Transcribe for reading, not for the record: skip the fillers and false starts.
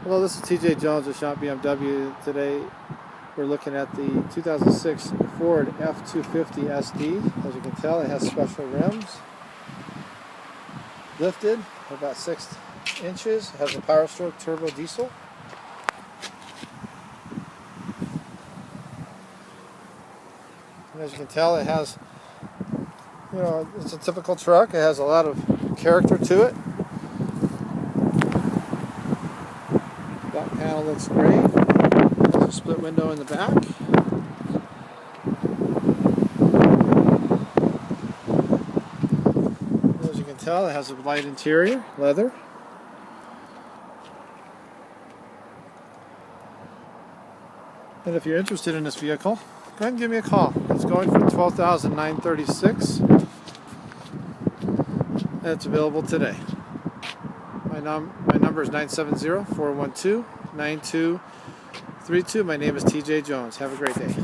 Hello, this is TJ Jones with Shop BMW. Today we're looking at the 2006 Ford F250 SD. As you can tell, it has special rims, lifted about 6 inches, it has a Power Stroke turbo diesel. And as you can tell, it has, it's a typical truck. It has a lot of character to it. Back panel looks great. There's a split window in the back. As you can tell, it has a light interior, leather. And if you're interested in this vehicle, go ahead and give me a call. It's going for $12,936, and it's available today. My number is 970-412-9232. My name is TJ Jones. Have a great day.